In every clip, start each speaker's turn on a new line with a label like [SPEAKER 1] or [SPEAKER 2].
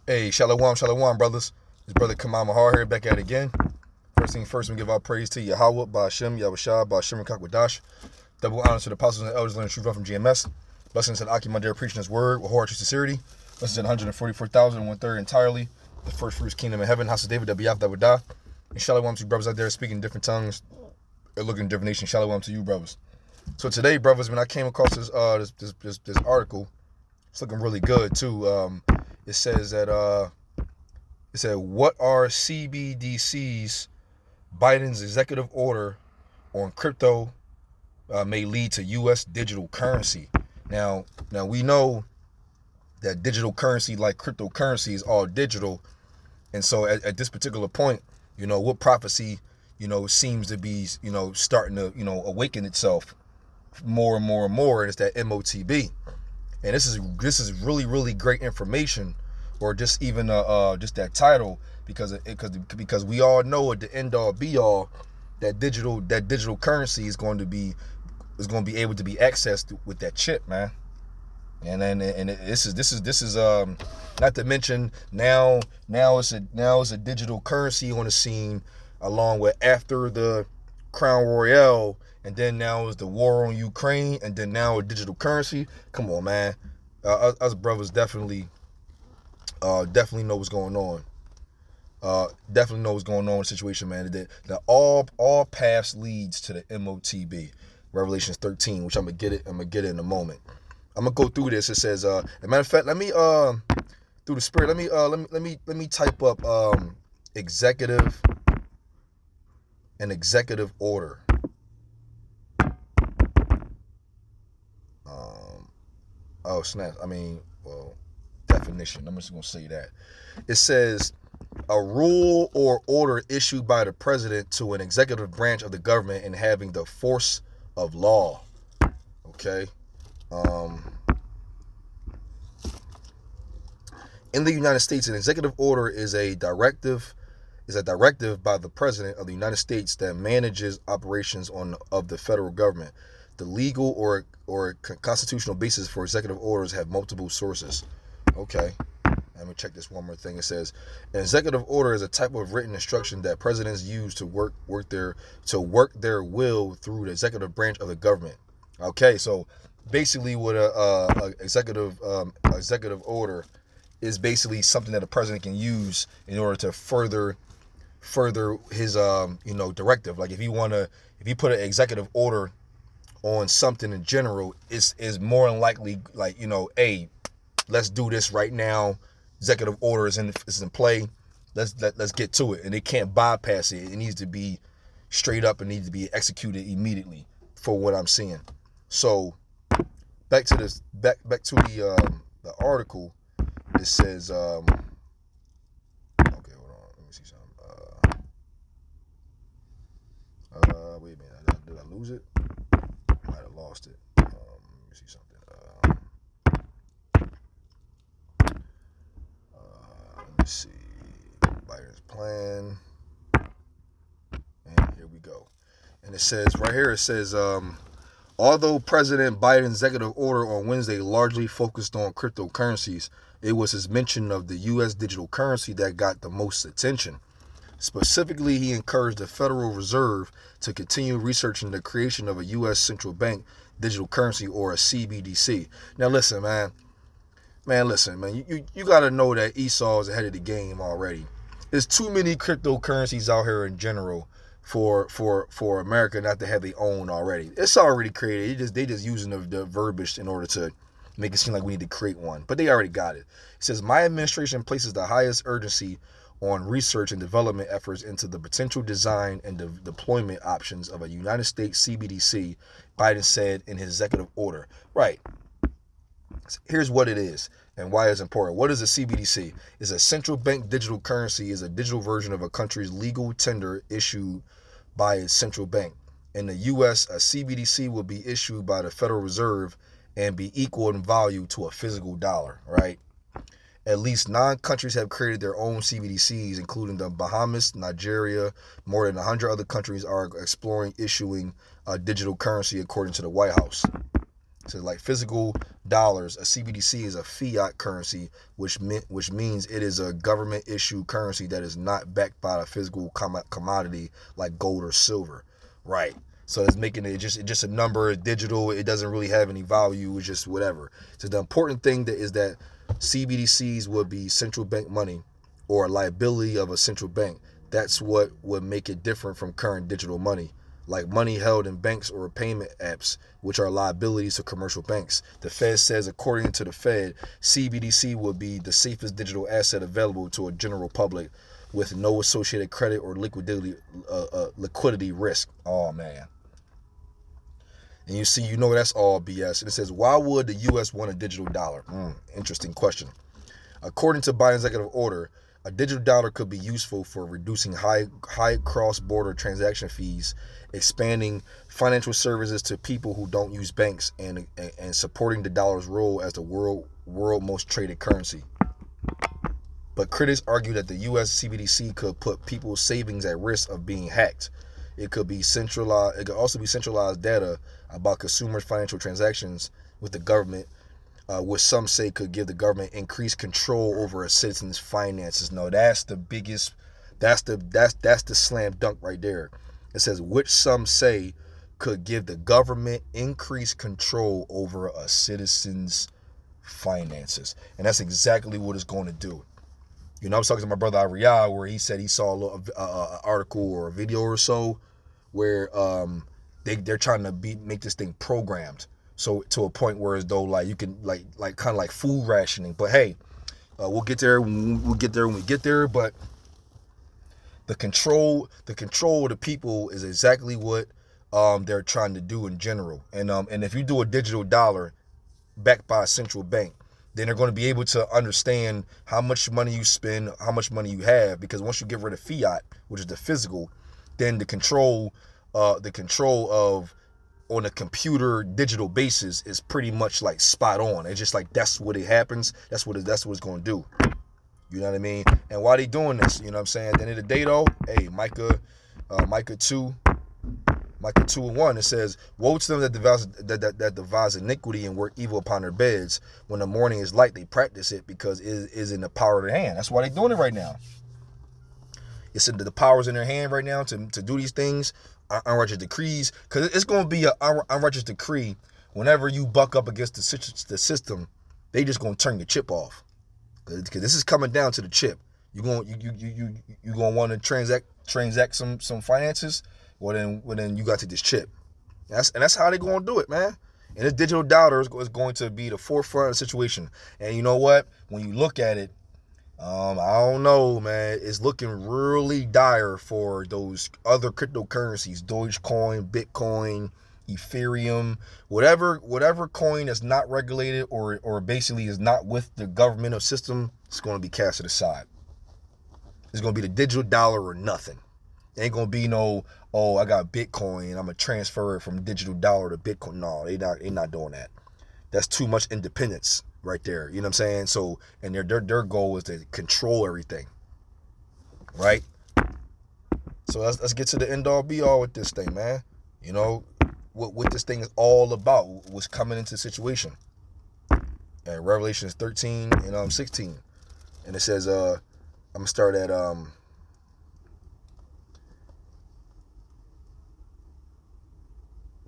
[SPEAKER 1] Hey, shalom, shalom, brothers. This brother Kamal Mahar here, back at it again. First thing first, we give our praise to Yahweh, Ba'ashem, Yahushua, Ba'ashem, and Kakwadash. Double honors to the apostles and the elders, learning truth from GMS. Blessings to the Aki Mandir preaching his word with heart, sincerity. Blessings to the 144,000, 1/3 entirely. The first fruits kingdom of heaven, house of David, that be after that would die. And shalom to you brothers out there speaking different tongues, or looking in different nations. Shalom to you, brothers. So today, brothers, when I came across this article, it's looking really good too. It says that it said, what are CBDC's Biden's executive order on crypto may lead to U.S. digital currency. Now we know that digital currency, like cryptocurrency, is all digital, and so at this particular point, what prophecy, seems to be, starting to, awaken itself more and more and more, and it's that Motb. And this is really, really great information, or just even just that title, because we all know at the end all be all that digital currency is going to be able to be accessed with that chip, man. And this is not to mention now it's a digital currency on the scene, along with after the Crown Royale, and then now is the war on Ukraine, and then now a digital currency. Come on, man. Us brothers definitely know what's going on. Definitely know what's going on in the situation, man. That all paths leads to the Motb, Revelations 13, which I'm gonna get it in a moment. I'm gonna go through this. It says, as a matter of fact, let me through the spirit, let me type up executive order. Oh snap! Definition. I'm just gonna say that. It says, a rule or order issued by the president to an executive branch of the government and having the force of law. Okay. In the United States, an executive order is a directive by the president of the United States that manages operations of the federal government. The legal or constitutional basis for executive orders have multiple sources. Okay. Let me check this one more thing. It says, an executive order is a type of written instruction that presidents use to work their will through the executive branch of the government. Okay, so basically, what a executive order is, basically something that a president can use in order to further his directive. Like if you put an executive order on something in general, is more than likely, like, hey, let's do this right now. Executive order is in play. Let's get to it, and it can't bypass it. It needs to be straight up and needs to be executed immediately, for what I'm seeing. So back to the article. It says, okay, hold on, let me see something. Wait a minute, did I lose it? I might have lost it. Let me see something. Let me see. Biden's plan. And here we go. And it says right here, although President Biden's executive order on Wednesday largely focused on cryptocurrencies, it was his mention of the U.S. digital currency that got the most attention. Specifically, he encouraged the Federal Reserve to continue researching the creation of a U.S. central bank digital currency, or a CBDC. Now listen, man. You got to know that Esau is ahead of the game already. There's too many cryptocurrencies out here in general for America not to have their own already. It's already created. They just using the verbiage in order to make it seem like we need to create one. But they already got it. It says, my administration places the highest urgency on research and development efforts into the potential design and deployment options of a United States CBDC, Biden said in his executive order. Right. Here's what it is and why it's important. What is a CBDC? It's a central bank digital currency, is a digital version of a country's legal tender issued by its central bank. In the U.S., a CBDC will be issued by the Federal Reserve and be equal in value to a physical dollar, right? At least 9 countries have created their own CBDCs, including the Bahamas, Nigeria. More than 100 other countries are exploring issuing a digital currency, according to the White House. So like physical dollars, a CBDC is a fiat currency, which means it is a government issued currency that is not backed by a physical commodity like gold or silver, right? So it's making it just a number, digital. It doesn't really have any value. It's just whatever. So the important thing is that CBDCs would be central bank money or a liability of a central bank. That's what would make it different from current digital money, like money held in banks or payment apps, which are liabilities to commercial banks. The Fed says, according to the Fed, CBDC would be the safest digital asset available to a general public with no associated credit or liquidity risk. Oh, man. And you know that's all BS. And it says, why would the U.S. want a digital dollar? Interesting question. According to Biden's executive order, a digital dollar could be useful for reducing high cross-border transaction fees, expanding financial services to people who don't use banks, and supporting the dollar's role as the world most traded currency. But critics argue that the U.S. CBDC could put people's savings at risk of being hacked. It could also be centralized data about consumers' financial transactions with the government, which some say could give the government increased control over a citizen's finances. No, that's the biggest, that's the slam dunk right there. It says, which some say could give the government increased control over a citizen's finances. And that's exactly what it's going to do. You know, I was talking to my brother Ariel, where he said he saw a little article or a video or so where they're trying to make this thing programmed, so to a point where as though like you can like kind of like food rationing. But hey, we'll get there when we get there. But the control of the people is exactly what they're trying to do in general. And if you do a digital dollar backed by a central bank, then they're going to be able to understand how much money you spend, how much money you have, because once you get rid of fiat, which is the physical, then the control of on a computer digital basis is pretty much like spot on. It's just like that's what it happens. That's what it's going to do. You know what I mean? And why they doing this? You know what I'm saying? At the end of the day, though, hey, Micah 2:1, it says, woe to them that devise iniquity and work evil upon their beds. When the morning is light, they practice it because it is in the power of their hand. That's why they're doing it right now. It's in the power's in their hand right now to do these things, unrighteous decrees, because it's going to be an unrighteous decree whenever you buck up against the system. They just going to turn your chip off, because this is coming down to the chip. You going to want to transact some finances. Well then you got to this chip. That's how they're going to do it, man. And this digital dollar is going to be the forefront of the situation. And you know what? When you look at it, I don't know, man. It's looking really dire for those other cryptocurrencies: Dogecoin, Bitcoin, Ethereum, whatever coin that's not regulated or basically is not with the governmental system. It's going to be casted aside. It's going to be the digital dollar or nothing. It ain't going to be no, oh, I got Bitcoin, I'm going to transfer it from digital dollar to Bitcoin. No, they not doing that. That's too much independence right there. You know what I'm saying? So, and their goal is to control everything, right? So let's get to the end all be all with this thing, man. You know what this thing is all about, what's coming into the situation. And Revelations 13 and 16, and it says, I'm gonna start at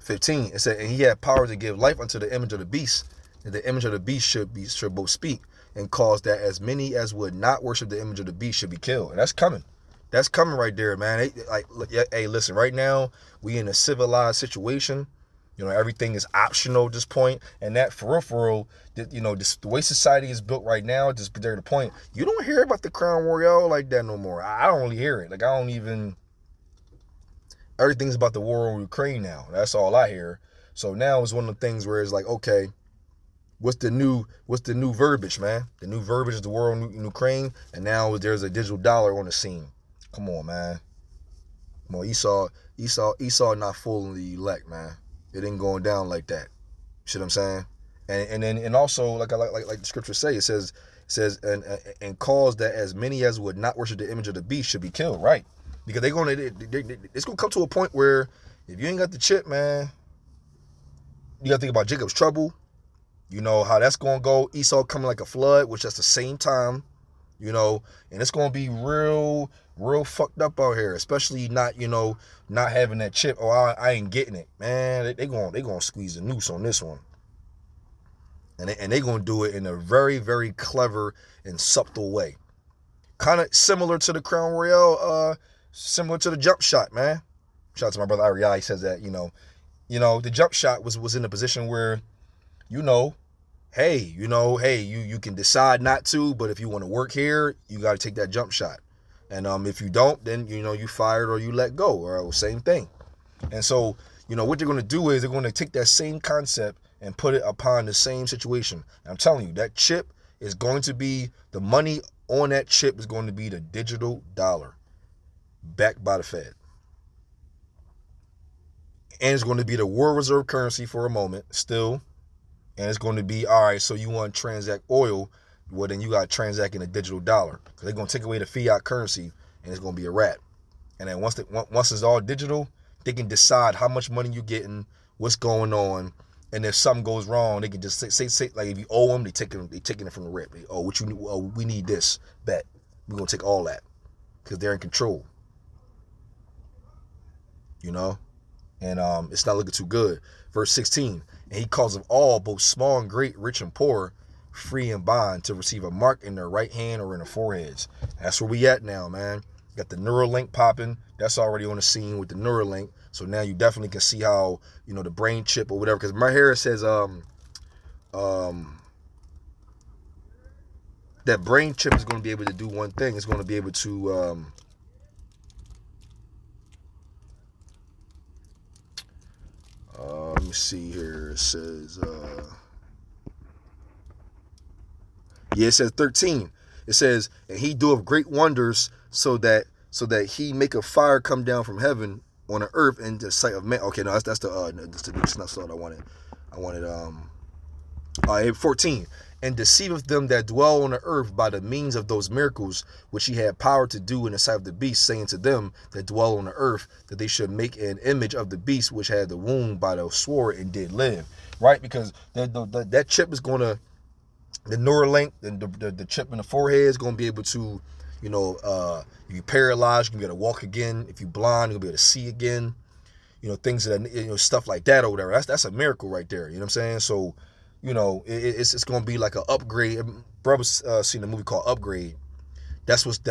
[SPEAKER 1] 15. It said, and he had power to give life unto the image of the beast, and the image of the beast should both speak and cause that as many as would not worship the image of the beast should be killed. And that's coming. That's coming right there, man. Hey, listen, right now we in a civilized situation. You know, everything is optional at this point, and that for real, you know, the way society is built right now, just there to the point, you don't hear about the Crown Royale like that no more. I don't really hear it. Like, I don't even. Everything's about the war in Ukraine now. That's all I hear. So now it's one of the things where it's like, okay, what's the new verbiage, man? The new verbiage is the war in Ukraine, and now there's a digital dollar on the scene. Come on, man. Come on, Esau not fooling the elect, man. It ain't going down like that. See what I'm saying? And also like the scriptures say, it says and cause that as many as would not worship the image of the beast should be killed, right? Because it's gonna come to a point where if you ain't got the chip, man, you got to think about Jacob's trouble. You know how that's going to go. Esau coming like a flood, which that's the same time, you know, and it's going to be real fucked up out here, especially not, you know, not having that chip. Oh, I ain't getting it, man. They going to squeeze the noose on this one. And they going to do it in a very, very clever and subtle way. Kind of similar to the Crown Royale, similar to the jump shot, man. Shout out to my brother Ariel. He says that, you know, the jump shot was in a position where, hey, you can decide not to, but if you want to work here, you got to take that jump shot. And if you don't, then, you fired or you let go, or same thing. And so, what they're going to do is they're going to take that same concept and put it upon the same situation. And I'm telling you, that chip is going to be, the money on that chip is going to be the digital dollar backed by the Fed. And it's going to be the world reserve currency for a moment still. And it's going to be, all right, so you want to transact oil, well, then you got to transact in a digital dollar. Because they're going to take away the fiat currency, and it's going to be a wrap. And then once it's all digital, they can decide how much money you're getting, what's going on, and if something goes wrong, they can just say like if you owe them, they taking it from the rip. We need this, bet. We're going to take all that because they're in control. And it's not looking too good. Verse 16, and he causeth all, both small and great, rich and poor, free and bond, to receive a mark in their right hand or in their foreheads. That's where we at now, man. Got the Neuralink popping. That's already on the scene with the Neuralink. So now you definitely can see how, the brain chip or whatever. Because my hair says that brain chip is going to be able to do one thing. It's going to be able to let me see here. It says it says 13. It says, and he doeth great wonders, so that he make a fire come down from heaven on the earth in the sight of men. Okay, no, that's the new snuff salt I wanted. 14. And deceiveth them that dwell on the earth by the means of those miracles which he had power to do in the sight of the beast, saying to them that dwell on the earth that they should make an image of the beast which had the wound by the sword and did live. Right? Because that chip is going to, the Neuralink, the chip in the forehead is going to be able to, if you're paralyzed, you're going to be able to walk again. If you're blind, you're going to be able to see again. Things that, stuff like that or whatever. That's a miracle right there. You know what I'm saying? So, it's going to be like an upgrade. Brothers seen a movie called Upgrade. That's what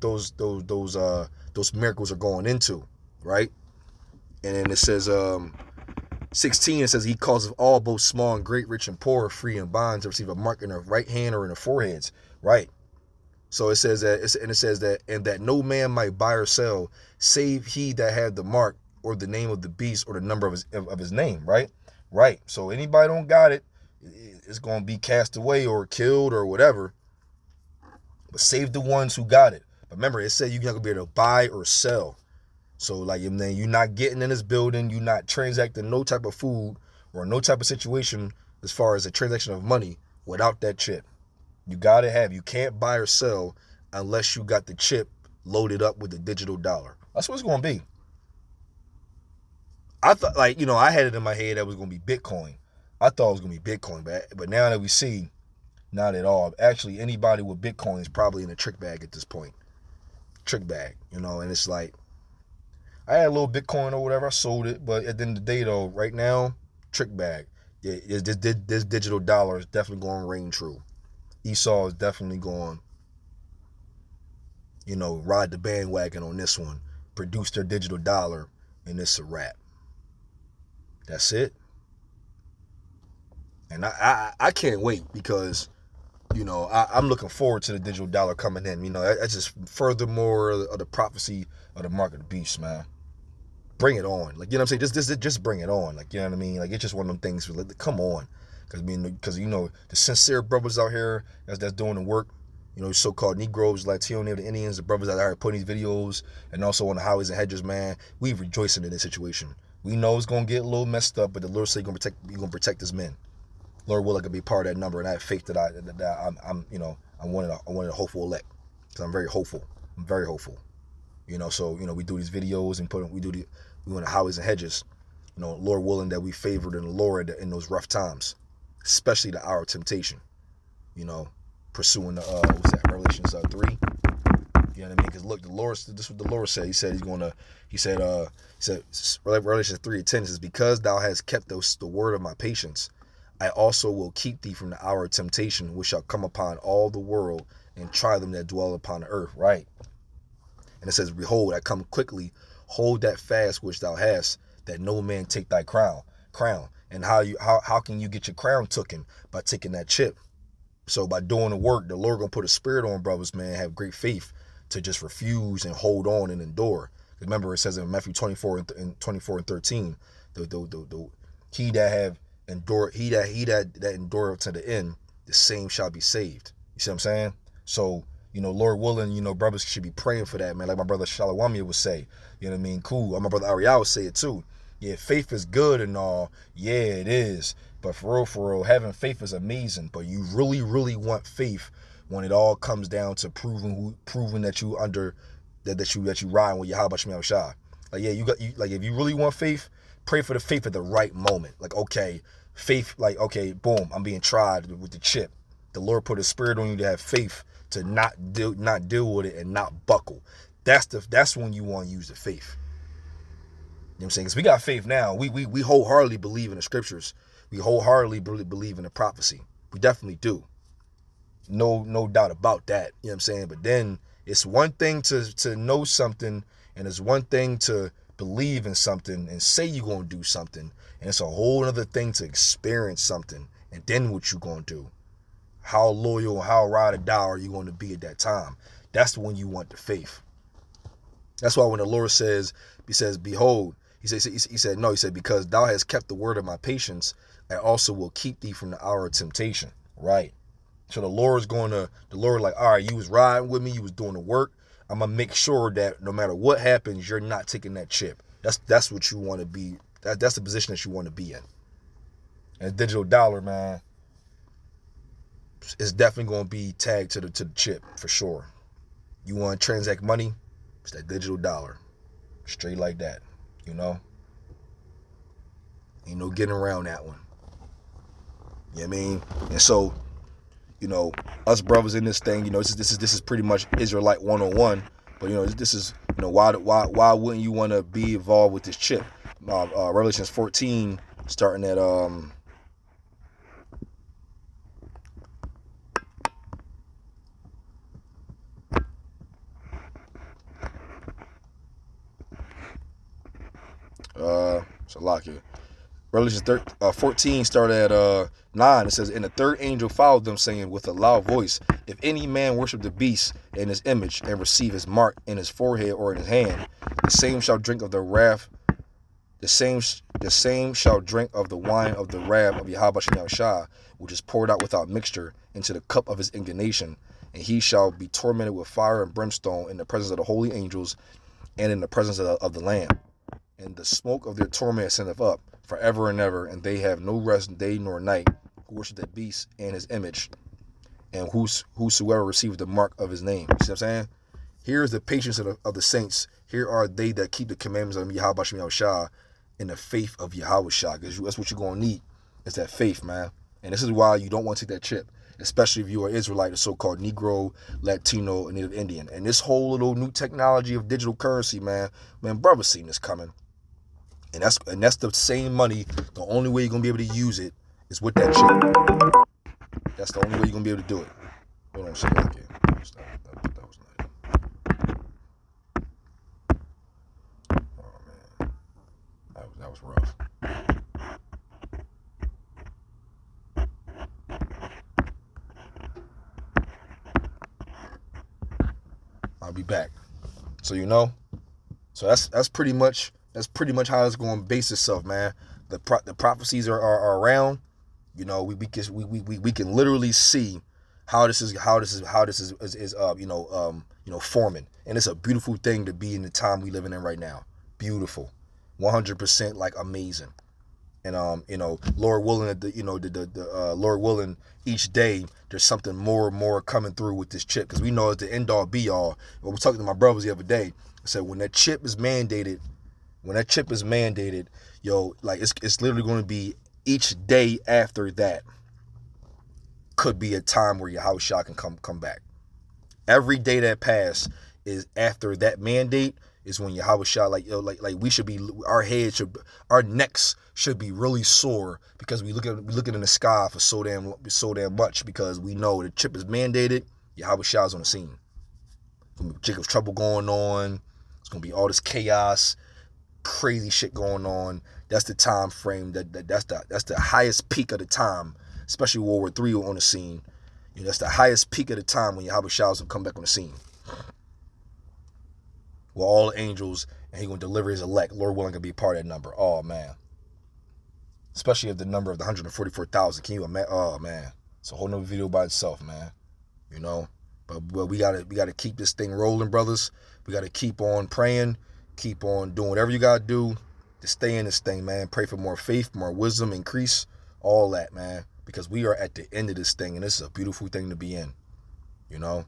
[SPEAKER 1] those miracles are going into, right? And then it says 16. It says he causeth all, both small and great, rich and poor, free and bond, to receive a mark in their right hand or in their foreheads, right? So it says that, and that no man might buy or sell, save he that had the mark or the name of the beast or the number of his name, right? Right. So anybody don't got it, it's going to be cast away or killed or whatever. But save the ones who got it. But remember, it said you're not going to be able to buy or sell. So like, you're not getting in this building, you're not transacting no type of food or no type of situation as far as a transaction of money without that chip. You got to have, you can't buy or sell unless you got the chip loaded up with the digital dollar. That's what it's going to be. I thought, I had it in my head that it was going to be Bitcoin. I thought it was going to be Bitcoin, but now that we see, not at all. Actually, anybody with Bitcoin is probably in a trick bag at this point. Trick bag, and it's like, I had a little Bitcoin or whatever, I sold it, but at the end of the day, though, right now, trick bag. This digital dollar is definitely going to reign true. Esau is definitely going, ride the bandwagon on this one, produce their digital dollar, and it's a wrap. That's it. And I can't wait because, I'm looking forward to the digital dollar coming in. That's just furthermore of the prophecy of the mark of the beast, man. Bring it on. Like, what I'm saying? Just bring it on. Like, you know what I mean? Like, it's just one of them things where, like, come on. Because the sincere brothers out here that's doing the work, so-called Negroes, Latino, the Indians, the brothers that are putting these videos, and also on the highways and hedges, man, we rejoicing in this situation. We know it's going to get a little messed up, but the Lord said you're going to protect his men. Lord will, I could be part of that number, and I have faith that I'm one of the hopeful elect. Because I'm very hopeful. I'm very hopeful. So, we do these videos and we on the highways and hedges. Lord willing that we favored in the Lord in those rough times, especially the hour of temptation. Pursuing the what's that? Revelations 3. You know what I mean? Because look, this is what the Lord said. He said Revelations 3:10 says, because thou hast kept the word of my patience, I also will keep thee from the hour of temptation, which shall come upon all the world and try them that dwell upon the earth. Right. And it says, behold, I come quickly, hold that fast which thou hast, that no man take thy crown. And how can you get your crown taken? By taking that chip. So by doing the work, the Lord gonna put a spirit on brothers, man, have great faith to just refuse and hold on and endure. Remember, it says in Matthew 24 and 13, he that have endured, he that endureth to the end, the same shall be saved. You see what I'm saying? So, Lord willing, brothers should be praying for that, man. Like my brother Shalawamia would say, you know what I mean? Cool. My brother Ariel would say it too. Yeah, faith is good and all. Yeah, it is. But for real, having faith is amazing. But you really, really want faith when it all comes down to proving that you that you riding with Yahweh Shem Shah. Like, yeah, if you really want faith, pray for the faith at the right moment. Like, okay, faith, like, okay, boom, I'm being tried with the chip. The Lord put a spirit on you to have faith to not deal with it and not buckle. That's when you want to use the faith. You know what I'm saying? Because we got faith now. We wholeheartedly believe in the scriptures. We wholeheartedly believe in the prophecy. We definitely do. No doubt about that. You know what I'm saying? But then it's one thing to know something, and it's one thing to believe in something and say you're going to do something. And it's a whole other thing to experience something and then what you're going to do. How loyal and how ride or die are you going to be at that time? That's when you want the faith. That's why when the Lord says, he says, behold, he said, because thou hast kept the word of my patience, I also will keep thee from the hour of temptation. Right. So the Lord, like, all right, you was riding with me, you was doing the work. I'm going to make sure that no matter what happens, you're not taking that chip. That's what you want to be. That's the position that you want to be in. And digital dollar, man, it's definitely going to be tagged to the chip for sure. You want to transact money, it's that digital dollar. Straight like that, Ain't no getting around that one. You know what I mean? And so, us brothers in this thing, this is pretty much Israelite 101. But this is, why wouldn't you want to be involved with this chip? Revelations 14, starting at it's a lot here. Revelation 14 started at 9. It says, and the third angel followed them, saying with a loud voice, if any man worship the beast and his image, and receive his mark in his forehead or in his hand, the same shall drink of the wrath. The same shall drink of the wine of the wrath of Yahweh Shem Shah, which is poured out without mixture into the cup of his indignation, and he shall be tormented with fire and brimstone in the presence of the holy angels and in the presence of the Lamb. And the smoke of their torment ascendeth up forever and ever, and they have no rest day nor night, who worship the beast and his image, and whosoever receiveth the mark of his name. You see what I'm saying? Here is the patience of the saints. Here are they that keep the commandments of Yahweh Shem Shah in the faith of Yahweh Shah. Because that's what you're going to need, is that faith, man. And this is why you don't want to take that chip, especially if you are Israelite, a so-called Negro, Latino, and Native Indian. And this whole little new technology of digital currency, man, brothers seen this coming. And that's the same money. The only way you're going to be able to use it is with that chip. That's the only way you're going to be able to do it. Hold on, shit like it. That was nice. Oh, man. That was rough. I'll be back. So So that's pretty much how it's going to base itself, man. The prophecies are around. We can literally see how this is forming, and it's a beautiful thing to be in the time we living in right now. Beautiful, 100%, like amazing. And Lord willing, Lord willing, each day there's something more and more coming through with this chip, because we know it's the end all be all. When we talking to my brothers the other day, I said when that chip is mandated, When that chip is mandated, yo, like it's literally going to be each day after that could be a time where Yahweh Shah can come back. Every day that passed is after that mandate is when Yahweh Shah, like we should be, our necks should be really sore because we looking in the sky for so damn much, because we know the chip is mandated. Yahweh Shah's on the scene. Jacob's trouble going on. It's gonna be all this chaos, crazy shit going on. That's the time frame that's the highest peak of the time, especially World War III on the scene. You know, that's the highest peak of the time when Yahweh Shah will come back on the scene. With all the angels, and he gonna deliver his elect. Lord willing, gonna be a part of that number. Oh man. Especially if the number of the 144,000. Can you imagine? Oh man. It's a whole nother video by itself, man. You know? But we gotta keep this thing rolling, brothers. We gotta keep on praying, keep on doing whatever you gotta do to stay in this thing, man. Pray for more faith, more wisdom, increase, all that, man. Because we are at the end of this thing, and this is a beautiful thing to be in. You know?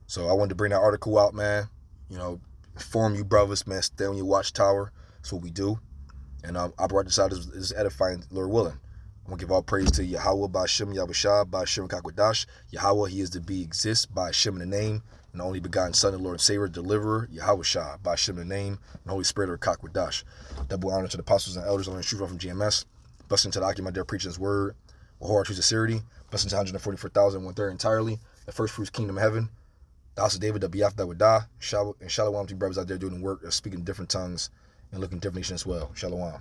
[SPEAKER 1] So I wanted to bring that article out, man. You know, inform you brothers, man. Stay on your watchtower. That's what we do. And I brought this out as edifying, Lord willing. I'm going to give all praise to Yahweh, by Shem, Yahweh Shah, by Shem, Kakwadash. Yahweh, he is to be, exists, by Shem in the name, and the only begotten Son, the Lord and Savior, deliverer, Yahweh Shah, by Shem in the name, and the Holy Spirit, or Kakwadash. Double honor to the apostles and elders, learning truth from GMS. Blessing to the Aki, my dear, preaching his word, with whole true sincerity. Blessing to 144,000, 1/3 entirely. The first fruits, kingdom of heaven. The house of David, the Biaf that would die. And Shalom to brothers out there doing the work, speaking different tongues, and looking different nations as well. Shalom.